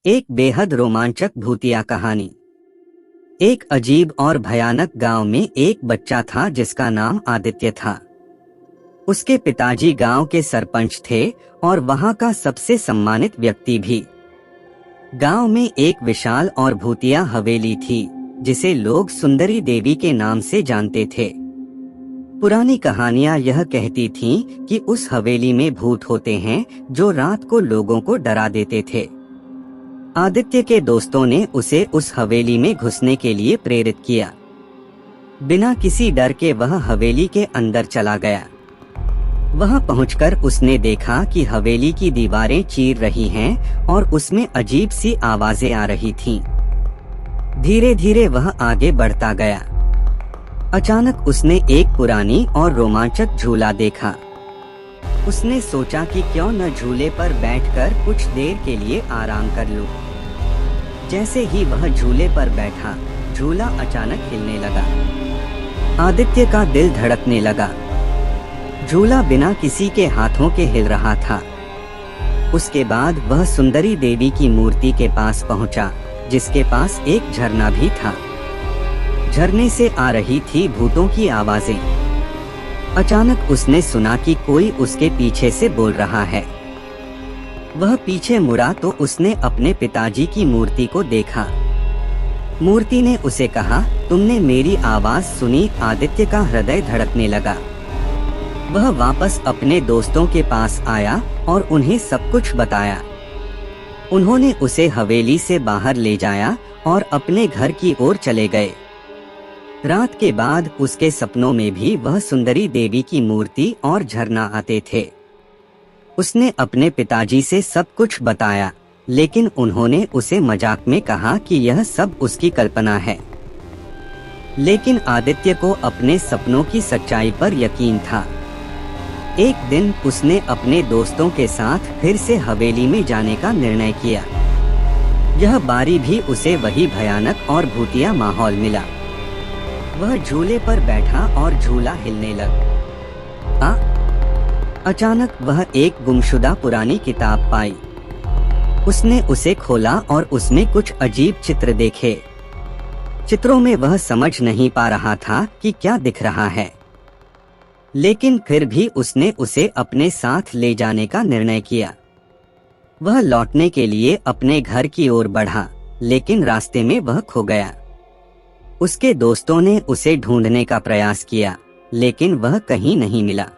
एक बेहद रोमांचक भूतिया कहानी। एक अजीब और भयानक गांव में एक बच्चा था जिसका नाम आदित्य था। उसके पिताजी गांव के सरपंच थे और वहां का सबसे सम्मानित व्यक्ति भी। गांव में एक विशाल और भूतिया हवेली थी जिसे लोग सुंदरी देवी के नाम से जानते थे। पुरानी कहानियां यह कहती थीं कि उस हवेली में भूत होते हैं जो रात को लोगों को डरा देते थे। आदित्य के दोस्तों ने उसे उस हवेली में घुसने के लिए प्रेरित किया। बिना किसी डर के वह हवेली के अंदर चला गया। वहां पहुंचकर उसने देखा कि हवेली की दीवारें चीर रही हैं और उसमें अजीब सी आवाजें आ रही थीं। धीरे धीरे वह आगे बढ़ता गया। अचानक उसने एक पुरानी और रोमांचक झूला देखा। उसने सोचा कि क्यों न झूले पर बैठकर कुछ देर के लिए आराम कर लूं। जैसे ही वह झूले पर बैठा, झूला अचानक हिलने लगा। आदित्य का दिल धड़कने लगा। झूला बिना किसी के हाथों के हिल रहा था। उसके बाद वह सुंदरी देवी की मूर्ति के पास पहुंचा, जिसके पास एक झरना भी था। झरने से आ रही थी भूतों की आवाजें। अचानक उसने सुना कि कोई उसके पीछे से बोल रहा है। वह पीछे मुड़ा तो उसने अपने पिताजी की मूर्ति को देखा। मूर्ति ने उसे कहा, तुमने मेरी आवाज सुनी? आदित्य का हृदय धड़कने लगा। वह वापस अपने दोस्तों के पास आया और उन्हें सब कुछ बताया। उन्होंने उसे हवेली से बाहर ले जाया और अपने घर की ओर चले गए। रात के बाद उसके सपनों में भी वह सुंदरी देवी की मूर्ति और झरना आते थे। उसने अपने पिताजी से सब कुछ बताया, लेकिन उन्होंने उसे मजाक में कहा कि यह सब उसकी कल्पना है। लेकिन आदित्य को अपने सपनों की सच्चाई पर यकीन था। एक दिन उसने अपने दोस्तों के साथ फिर से हवेली में जाने का निर्णय किया। यह बारी भी उसे वही भयानक और भूतिया माहौल मिला। वह झूले पर बैठा और झूला हिलने लगा। अचानक वह एक गुमशुदा पुरानी किताब पाई। उसने उसे खोला और उसमें कुछ अजीब चित्र देखे। चित्रों में वह समझ नहीं पा रहा था कि क्या दिख रहा है, लेकिन फिर भी उसने उसे अपने साथ ले जाने का निर्णय किया। वह लौटने के लिए अपने घर की ओर बढ़ा, लेकिन रास्ते में वह खो गया। उसके दोस्तों ने उसे ढूंढने का प्रयास किया, लेकिन वह कहीं नहीं मिला।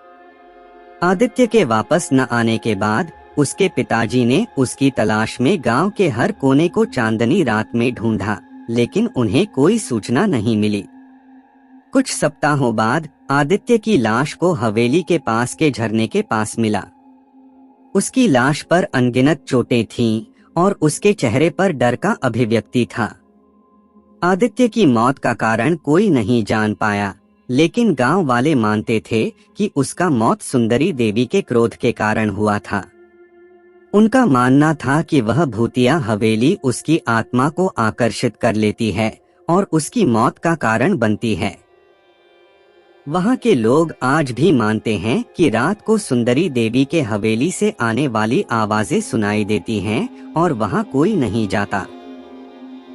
आदित्य के वापस न आने के बाद उसके पिताजी ने उसकी तलाश में गांव के हर कोने को चांदनी रात में ढूंढा, लेकिन उन्हें कोई सूचना नहीं मिली। कुछ सप्ताहों बाद आदित्य की लाश को हवेली के पास के झरने के पास मिला। उसकी लाश पर अनगिनत चोटें थीं और उसके चेहरे पर डर का अभिव्यक्ति था। आदित्य की मौत का कारण कोई नहीं जान पाया, लेकिन गांव वाले मानते थे कि उसका मौत सुंदरी देवी के क्रोध के कारण हुआ था। उनका मानना था कि वह भूतिया हवेली उसकी आत्मा को आकर्षित कर लेती है और उसकी मौत का कारण बनती है। वहां के लोग आज भी मानते हैं कि रात को सुंदरी देवी के हवेली से आने वाली आवाजें सुनाई देती हैं और वहां कोई नहीं जाता।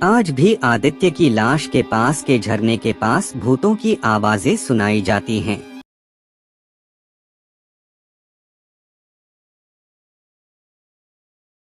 आज भी आदित्य की लाश के पास के झरने के पास भूतों की आवाजें सुनाई जाती हैं।